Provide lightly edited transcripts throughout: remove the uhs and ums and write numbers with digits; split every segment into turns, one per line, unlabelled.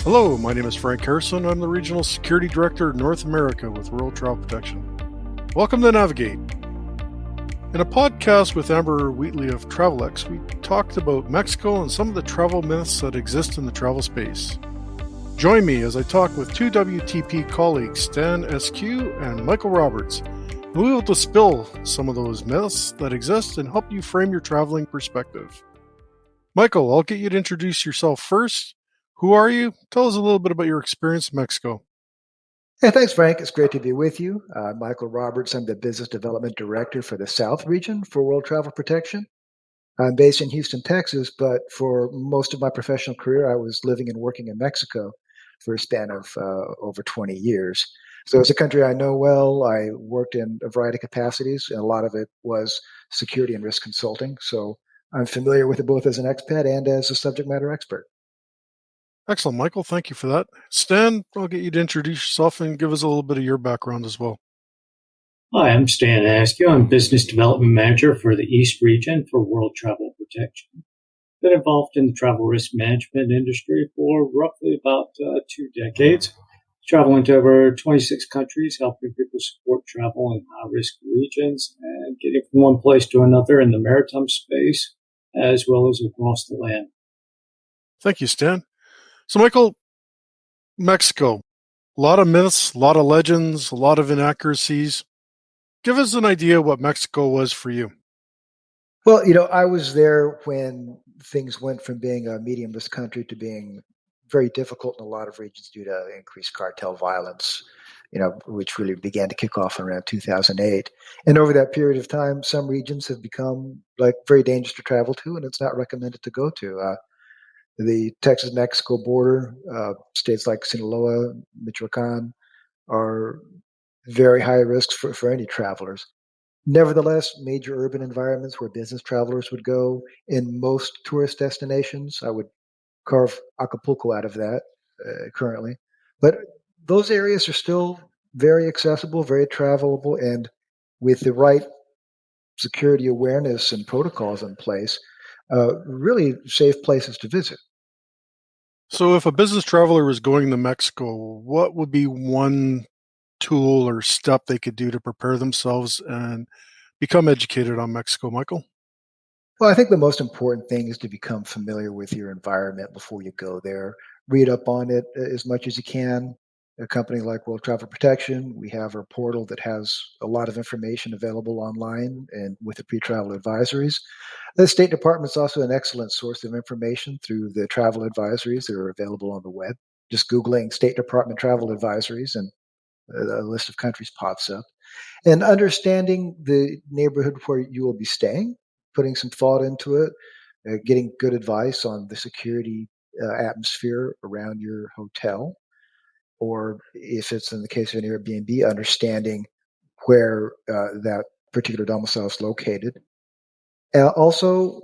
Hello, my name is Frank Harrison. I'm the Regional Security Director, North America with World Travel Protection. Welcome to Navigate. In a podcast with Amber Wheatley of TravelX, we talked about Mexico and some of the travel myths that exist in the travel space. Join me as I talk with two WTP colleagues, Stan SQ and Michael Roberts. We will dispel some of those myths that exist and help you frame your traveling perspective. Michael, I'll get you to introduce yourself first. Who are you? Tell us a little bit about your experience in Mexico.
Hey, thanks, Frank. It's great to be with you. Michael Roberts. I'm the Business Development Director for the South region for World Travel Protection. I'm based in Houston, Texas, but for most of my professional career, I was living and working in Mexico for a span of over 20 years. So it's a country I know well. I worked in a variety of capacities, and a lot of it was security and risk consulting. So I'm familiar with it both as an expat and as a subject matter expert.
Excellent, Michael. Thank you for that. Stan, I'll get you to introduce yourself and give us a little bit of your background as well.
Hi, I'm Stan Askew. I'm Business Development Manager for the East region for World Travel Protection. Been involved in the travel risk management industry for roughly about 2 decades, traveling to over 26 countries, helping people support travel in high-risk regions and getting from one place to another in the maritime space, as well as across the land.
Thank you, Stan. So, Michael, Mexico, a lot of myths, a lot of legends, a lot of inaccuracies. Give us an idea what Mexico was for you.
Well, I was there when things went from being a medium-risk country to being very difficult in a lot of regions due to increased cartel violence, which really began to kick off around 2008. And over that period of time, some regions have become very dangerous to travel to, and it's not recommended to go to. The Texas-Mexico border, states like Sinaloa, Michoacan, are very high risks for any travelers. Nevertheless, major urban environments where business travelers would go in most tourist destinations, I would carve Acapulco out of that currently. But those areas are still very accessible, very travelable, and with the right security awareness and protocols in place, really safe places to visit.
So if a business traveler was going to Mexico, what would be one tool or step they could do to prepare themselves and become educated on Mexico, Michael?
Well, I think the most important thing is to become familiar with your environment before you go there. Read up on it as much as you can. A company like World Travel Protection, we have our portal that has a lot of information available online and with the pre-travel advisories. The State Department's also an excellent source of information through the travel advisories that are available on the web. Just Googling State Department travel advisories and a list of countries pops up. And understanding the neighborhood where you will be staying, putting some thought into it, getting good advice on the security atmosphere around your hotel, or if it's in the case of an Airbnb, understanding where that particular domicile is located. Also,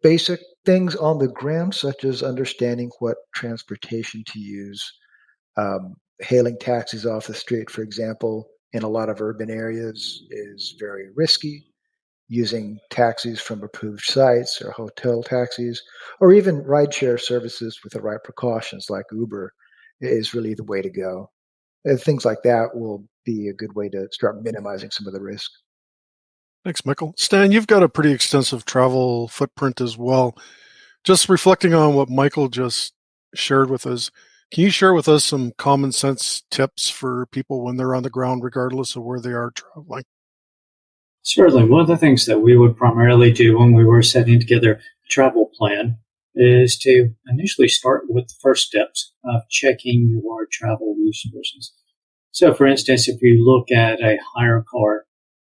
basic things on the ground, such as understanding what transportation to use. Hailing taxis off the street, for example, in a lot of urban areas is very risky. Using taxis from approved sites or hotel taxis, or even rideshare services with the right precautions like Uber is really the way to go. And things like that will be a good way to start minimizing some of the risk.
Thanks, Michael. Stan, you've got a pretty extensive travel footprint as well. Just reflecting on what Michael just shared with us, can you share with us some common sense tips for people when they're on the ground, regardless of where they are traveling?
Certainly. One of the things that we would primarily do when we were setting together a travel plan is to initially start with the first steps of checking your travel resources. So, for instance, if you look at a hire car,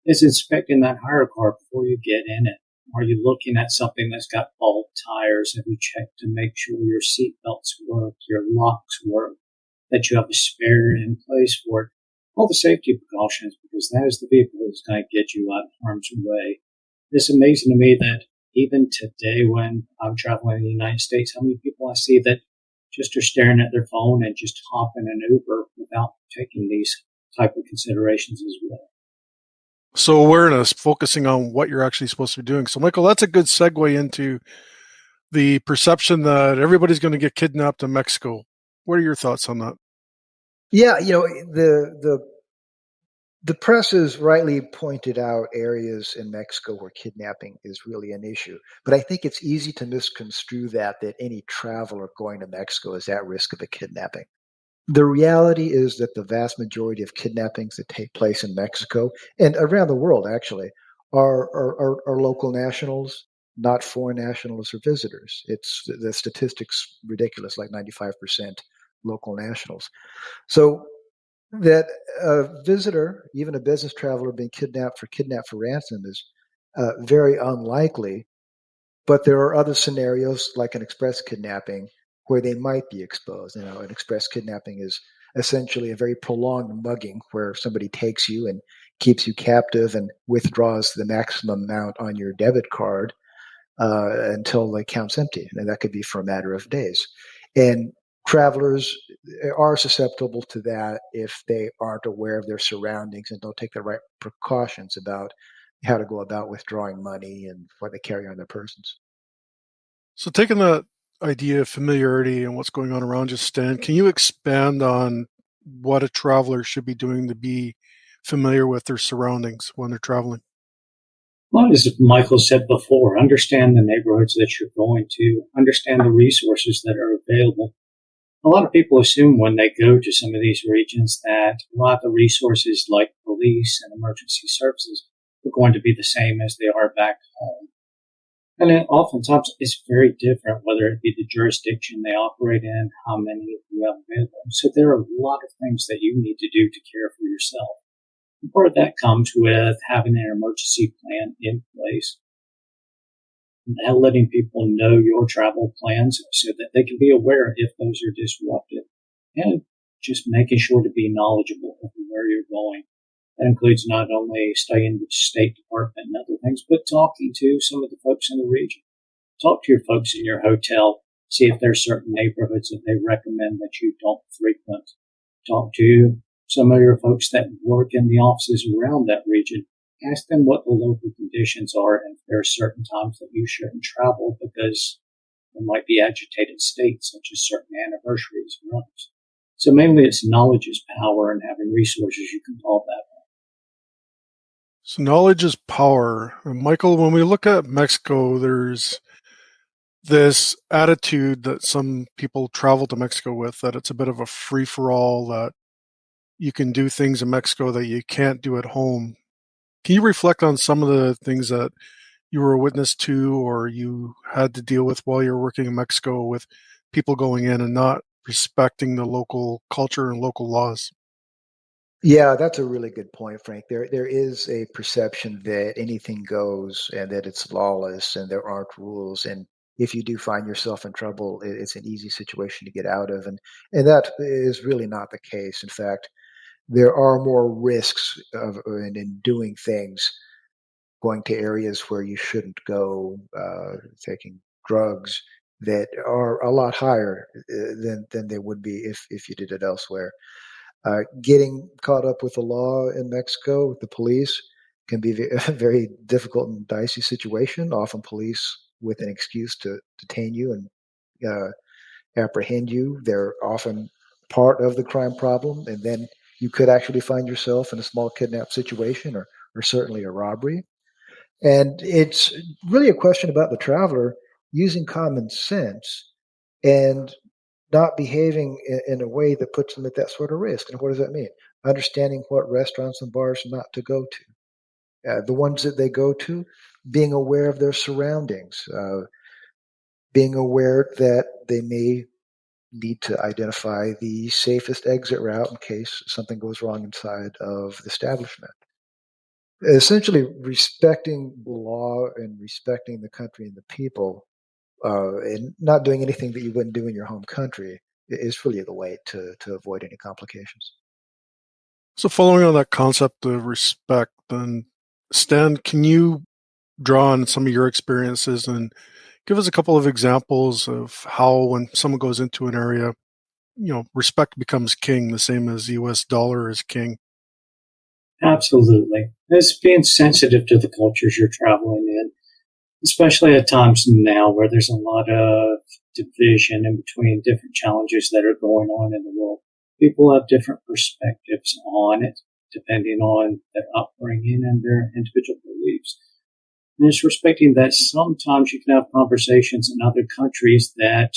is inspecting that hire car before you get in it. Are you looking at something that's got bald tires? Have you checked to make sure your seat belts work, your locks work, that you have a spare in place for it? All the safety precautions, because that is the vehicle that's going to get you out of harm's way. It's amazing to me that even today when I'm traveling in the United States, how many people I see that just are staring at their phone and just hop in an Uber without taking these type of considerations as well.
So awareness, focusing on what you're actually supposed to be doing. So, Michael, that's a good segue into the perception that everybody's going to get kidnapped in Mexico. What are your thoughts on that?
Yeah, the press has rightly pointed out areas in Mexico where kidnapping is really an issue. But I think it's easy to misconstrue that any traveler going to Mexico is at risk of a kidnapping. The reality is that the vast majority of kidnappings that take place in Mexico and around the world actually are local nationals, not foreign nationals or visitors. It's the statistics ridiculous, like 95% local nationals. So that a visitor, even a business traveler, being kidnapped for ransom is very unlikely. But there are other scenarios, like an express kidnapping, where they might be exposed. An express kidnapping is essentially a very prolonged mugging, where somebody takes you and keeps you captive and withdraws the maximum amount on your debit card until the account's empty, and that could be for a matter of days. And travelers are susceptible to that if they aren't aware of their surroundings and don't take the right precautions about how to go about withdrawing money and what they carry on their persons.
So, taking that idea of familiarity and what's going on around you, Stan, can you expand on what a traveler should be doing to be familiar with their surroundings when they're traveling?
Well, as Michael said before, understand the neighborhoods that you're going to, understand the resources that are available. A lot of people assume when they go to some of these regions that a lot of the resources like police and emergency services are going to be the same as they are back home. And oftentimes it's very different, whether it be the jurisdiction they operate in, how many of you have available. So there are a lot of things that you need to do to care for yourself. And part of that comes with having an emergency plan in place, and letting people know your travel plans so that they can be aware if those are disrupted, and just making sure to be knowledgeable of where you're going. That includes not only studying the State Department and other things, but talking to some of the folks in the region. Talk to your folks in your hotel, see if there's certain neighborhoods that they recommend that you don't frequent. Talk to some of your folks that work in the offices around that region. Ask them what the local conditions are and if there are certain times that you shouldn't travel because there might be agitated states such as certain anniversaries and others. So mainly it's knowledge is power, and having resources you can call that.
So, knowledge is power. And Michael, when we look at Mexico, there's this attitude that some people travel to Mexico with, that it's a bit of a free-for-all, that you can do things in Mexico that you can't do at home. Can you reflect on some of the things that you were a witness to or you had to deal with while you were working in Mexico with people going in and not respecting the local culture and local laws?
Yeah, that's a really good point, Frank. There is a perception that anything goes and that it's lawless and there aren't rules. And if you do find yourself in trouble, it's an easy situation to get out of. And that is really not the case. In fact, there are more risks in doing things, going to areas where you shouldn't go, taking drugs that are a lot higher than they would be if you did it elsewhere. Getting caught up with the law in Mexico, with the police, can be a very difficult and dicey situation. Often, police, with an excuse to detain you and uh, apprehend you, they're often part of the crime problem, and then you could actually find yourself in a small kidnap situation or certainly a robbery. And it's really a question about the traveler using common sense and not behaving in a way that puts them at that sort of risk. And what does that mean? Understanding what restaurants and bars not to go to. The ones that they go to, being aware of their surroundings, being aware that they may need to identify the safest exit route in case something goes wrong inside of the establishment. Essentially, respecting the law and respecting the country and the people, and not doing anything that you wouldn't do in your home country is really the way to avoid any complications.
So, following on that concept of respect, then, Stan, can you draw on some of your experiences and give us a couple of examples of how, when someone goes into an area, respect becomes king, the same as the US dollar is king?
Absolutely. It's being sensitive to the cultures you're traveling in. especially at times now where there's a lot of division in between different challenges that are going on in the world. People have different perspectives on it, depending on their upbringing and their individual beliefs. And it's respecting that sometimes you can have conversations in other countries that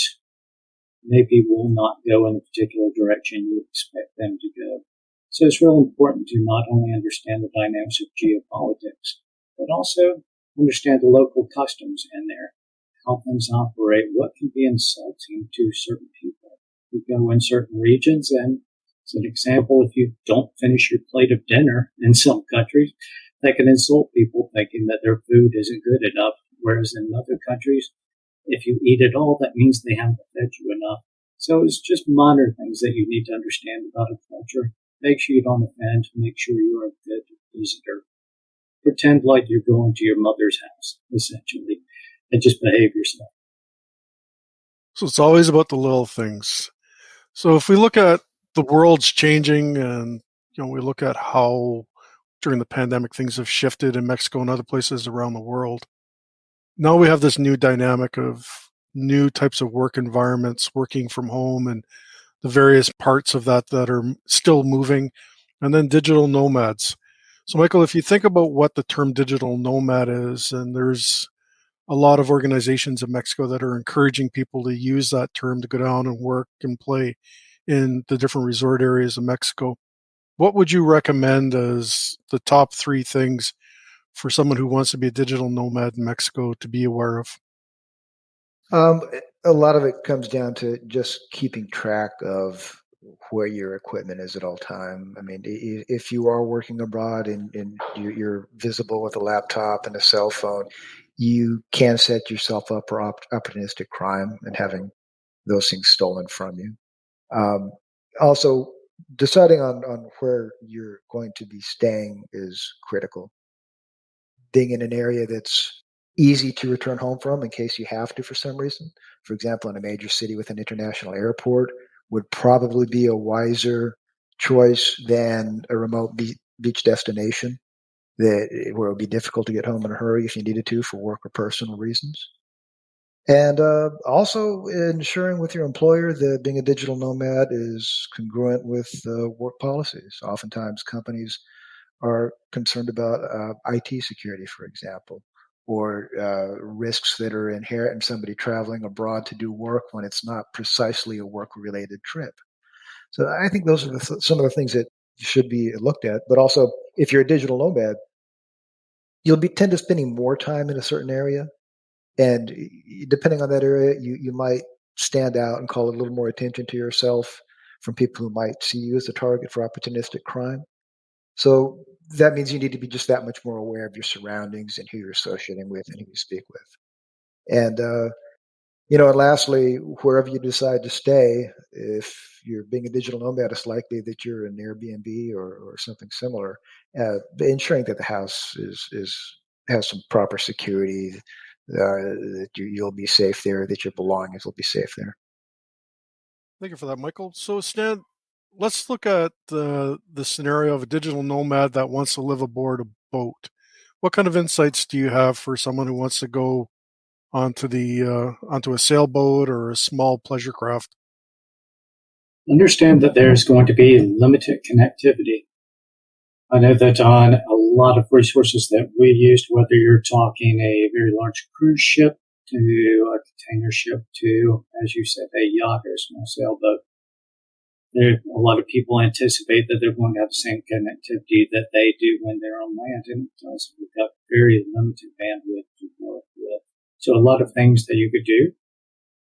maybe will not go in the particular direction you expect them to go. So it's real important to not only understand the dynamics of geopolitics, but also understand the local customs in there, how things operate, what can be insulting to certain people. You go in certain regions, and as an example, if you don't finish your plate of dinner in some countries, that can insult people thinking that their food isn't good enough, whereas in other countries, if you eat it all, that means they haven't fed you enough. So it's just minor things that you need to understand about a culture. Make sure you don't offend. Make sure you're a good visitor. Pretend like you're going to your mother's house, essentially, and just behave yourself.
So it's always about the little things. So if we look at the world's changing and we look at how during the pandemic things have shifted in Mexico and other places around the world, now we have this new dynamic of new types of work environments, working from home and the various parts of that are still moving, and then digital nomads. So Michael, if you think about what the term digital nomad is, and there's a lot of organizations in Mexico that are encouraging people to use that term to go down and work and play in the different resort areas of Mexico, what would you recommend as the top 3 things for someone who wants to be a digital nomad in Mexico to be aware of?
A lot of it comes down to just keeping track of where your equipment is at all time. I mean, if you are working abroad and you're visible with a laptop and a cell phone, you can set yourself up for opportunistic crime and having those things stolen from you. Also, deciding on where you're going to be staying is critical. Being in an area that's easy to return home from in case you have to for some reason. For example, in a major city with an international airport would probably be a wiser choice than a remote beach destination where it would be difficult to get home in a hurry if you needed to for work or personal reasons. And also ensuring with your employer that being a digital nomad is congruent with work policies. Oftentimes, companies are concerned about IT security, for example, or risks that are inherent in somebody traveling abroad to do work when it's not precisely a work-related trip. So I think those are some of the things that should be looked at. But also, if you're a digital nomad, you'll tend to spending more time in a certain area, and depending on that area, you might stand out and call a little more attention to yourself from people who might see you as a target for opportunistic crime. So that means you need to be just that much more aware of your surroundings and who you're associating with and who you speak with. And and lastly, wherever you decide to stay, if you're being a digital nomad, it's likely that you're in Airbnb or something similar. Ensuring that the house has some proper security, that you'll be safe there, that your belongings will be safe there.
Thank you for that, Michael. So Stan, let's look at the scenario of a digital nomad that wants to live aboard a boat. What kind of insights do you have for someone who wants to go onto a sailboat or a small pleasure craft?
Understand that there's going to be limited connectivity. I know that on a lot of resources that we used, whether you're talking a very large cruise ship to a container ship to, as you said, a yacht or a small sailboat, a lot of people anticipate that they're going to have the same connectivity that they do when they're on land, and it does. We've got very limited bandwidth to work with. So a lot of things that you could do,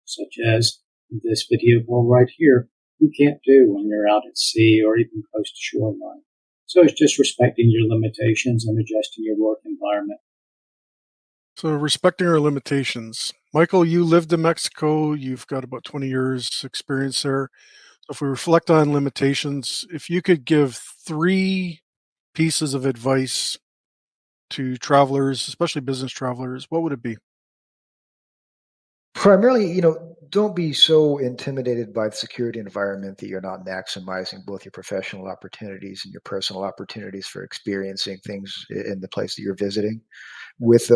such as this video call right here, you can't do when you're out at sea or even close to shoreline. So it's just respecting your limitations and adjusting your work environment.
So respecting our limitations. Michael, you lived in Mexico. You've got about 20 years experience there. So if we reflect on limitations, if you could give 3 pieces of advice to travelers, especially business travelers, what would it be?
Primarily, don't be so intimidated by the security environment that you're not maximizing both your professional opportunities and your personal opportunities for experiencing things in the place that you're visiting. With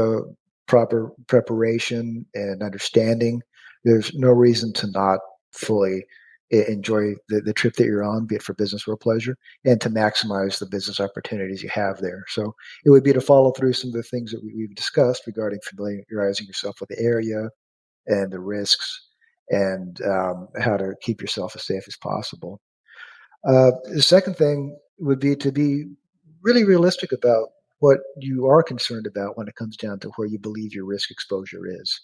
proper preparation and understanding, there's no reason to not fully enjoy the trip that you're on, be it for business or pleasure, and to maximize the business opportunities you have there. So it would be to follow through some of the things that we've discussed regarding familiarizing yourself with the area and the risks and how to keep yourself as safe as possible. The second thing would be to be really realistic about what you are concerned about when it comes down to where you believe your risk exposure is.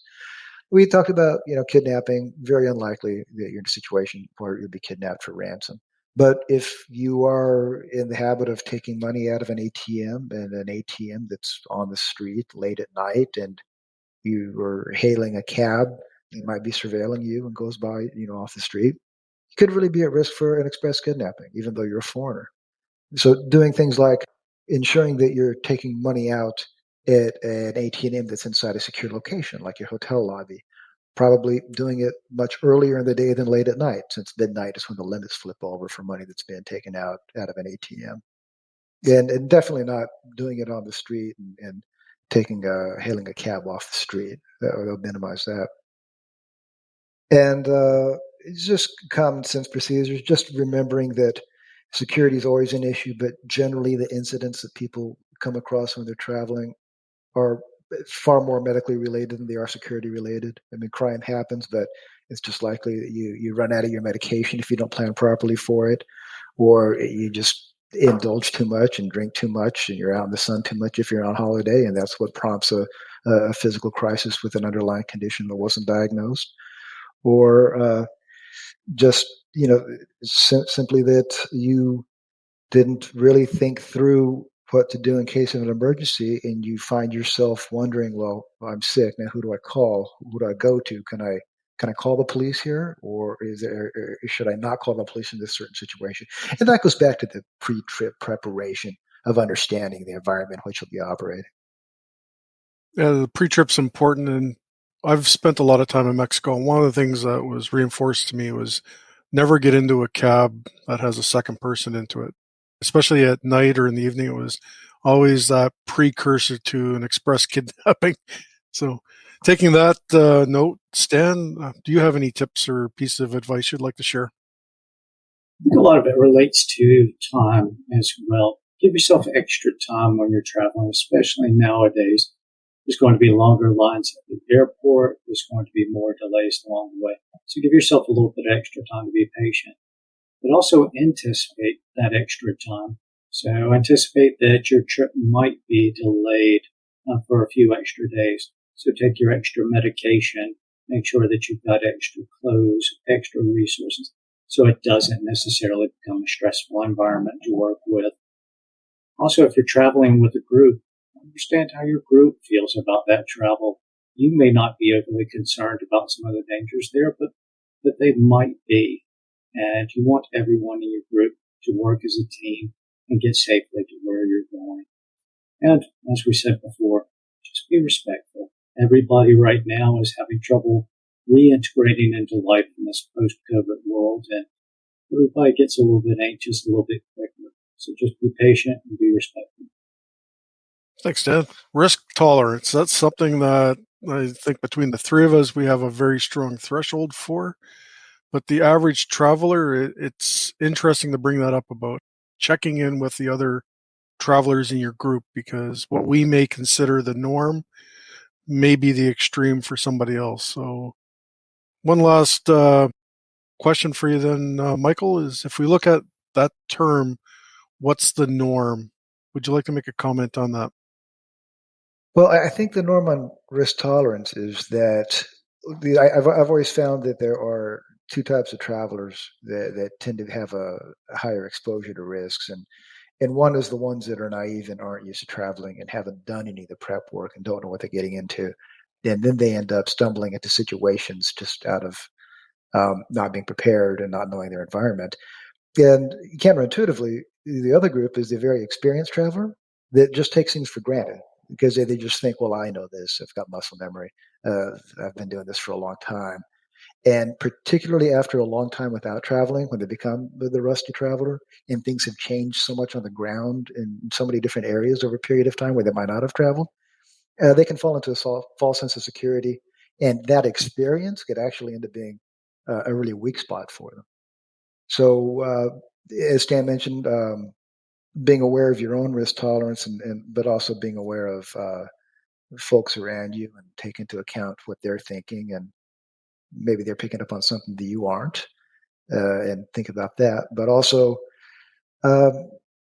We talked about, kidnapping. Very unlikely that you're in a situation where you'll be kidnapped for ransom. But if you are in the habit of taking money out of an ATM, and an ATM that's on the street late at night, and you are hailing a cab that might be surveilling you and goes by, off the street, you could really be at risk for an express kidnapping, even though you're a foreigner. So doing things like ensuring that you're taking money out at an ATM that's inside a secure location, like your hotel lobby, probably doing it much earlier in the day than late at night, since midnight is when the limits flip over for money that's being taken out of an ATM. And definitely not doing it on the street and hailing a cab off the street. They'll minimize that. And it's just common sense procedures, just remembering that security is always an issue, but generally the incidents that people come across when they're traveling are far more medically related than they are security related. I mean, crime happens, but it's just likely that you run out of your medication if you don't plan properly for it, or you just indulge too much and drink too much, and you're out in the sun too much if you're on holiday, and that's what prompts a physical crisis with an underlying condition that wasn't diagnosed, or just simply that you didn't really think through what to do in case of an emergency, and you find yourself wondering, well, I'm sick now. Who do I call? Who do I go to? Can I call the police here, or should I not call the police in this certain situation? And that goes back to the pre-trip preparation of understanding the environment in which you'll be operating.
Yeah, the pre-trip's important, and I've spent a lot of time in Mexico, and one of the things that was reinforced to me was never get into a cab that has a second person into it, especially at night or in the evening. It was always that precursor to an express kidnapping. So taking that note, Stan, do you have any tips or pieces of advice you'd like to share?
I think a lot of it relates to time as well. Give yourself extra time when you're traveling, especially nowadays. There's going to be longer lines at the airport. There's going to be more delays along the way. So give yourself a little bit of extra time to be patient, but also anticipate that extra time. So anticipate that your trip might be delayed for a few extra days. So take your extra medication, make sure that you've got extra clothes, extra resources, so it doesn't necessarily become a stressful environment to work with. Also, if you're traveling with a group, understand how your group feels about that travel. You may not be overly concerned about some of the dangers there, but they might be. And you want everyone in your group to work as a team and get safely to where you're going. And as we said before, just be respectful. Everybody right now is having trouble reintegrating into life in this post-COVID world, and everybody gets a little bit anxious a little bit quicker. So just be patient and be respectful.
Thanks, Dan. Risk tolerance. That's something that I think between the three of us, we have a very strong threshold for. But the average traveler, it's interesting to bring that up about checking in with the other travelers in your group, because what we may consider the norm may be the extreme for somebody else. So one last question for you then, Michael, is if we look at that term, what's the norm? Would you like to make a comment on that?
Well, I think the norm on risk tolerance is that I've always found that there are two types of travelers that tend to have a higher exposure to risks, and one is the ones that are naive and aren't used to traveling and haven't done any of the prep work and don't know what they're getting into, and then they end up stumbling into situations just out of not being prepared and not knowing their environment. And counterintuitively, the other group is the very experienced traveler that just takes things for granted because they just think, well, I know this. I've got muscle memory. I've been doing this for a long time. And particularly after a long time without traveling, when they become the rusty traveler and things have changed so much on the ground in so many different areas over a period of time where they might not have traveled, they can fall into a false sense of security, and that experience could actually end up being a really weak spot for them. So, as Stan mentioned, being aware of your own risk tolerance, but also being aware of folks around you and take into account what they're thinking, and maybe they're picking up on something that you aren't, and think about that. But also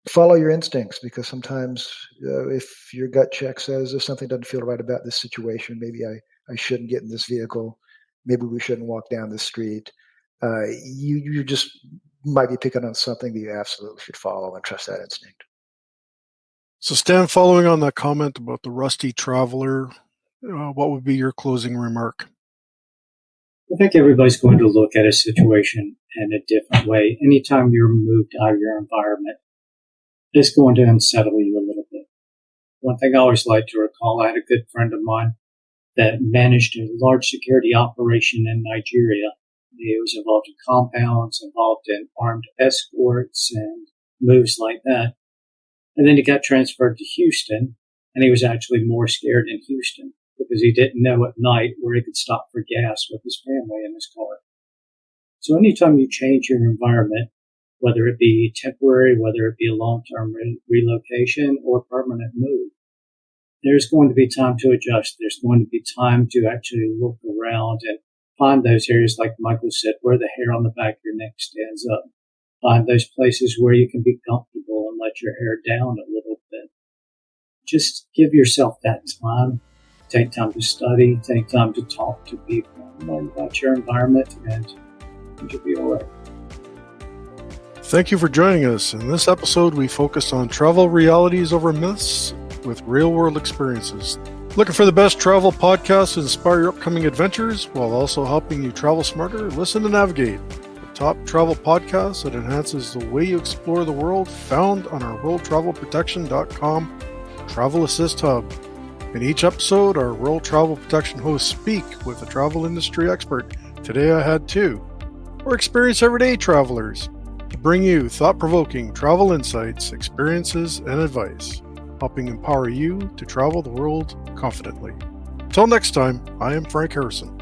follow your instincts, because sometimes if your gut check says if something doesn't feel right about this situation, maybe I shouldn't get in this vehicle, maybe we shouldn't walk down the street, you just might be picking on something that you absolutely should follow and trust that instinct.
So, Stan, following on that comment about the rusty traveler, what would be your closing remark?
I think everybody's going to look at a situation in a different way. Anytime you're moved out of your environment, it's going to unsettle you a little bit. One thing I always like to recall, I had a good friend of mine that managed a large security operation in Nigeria. He was involved in compounds, involved in armed escorts and moves like that. And then he got transferred to Houston, and he was actually more scared in Houston because he didn't know at night where he could stop for gas with his family in his car. So anytime you change your environment, whether it be temporary, whether it be a long-term relocation or permanent move, there's going to be time to adjust. There's going to be time to actually look around and find those areas, like Michael said, where the hair on the back of your neck stands up. Find those places where you can be comfortable and let your hair down a little bit. Just give yourself that time. Take time to study. Take time to talk to people. Learn about your environment, and you'll be all right.
Thank you for joining us. In this episode, we focused on travel realities over myths with real-world experiences. Looking for the best travel podcast to inspire your upcoming adventures while also helping you travel smarter? Listen to Navigate, the top travel podcast that enhances the way you explore the world, found on our worldtravelprotection.com Travel Assist Hub. In each episode, our World Travel Protection hosts speak with a travel industry expert. Today I had two. We're experienced everyday travelers to bring you thought-provoking travel insights, experiences, and advice, helping empower you to travel the world confidently. Until next time, I am Frank Harrison.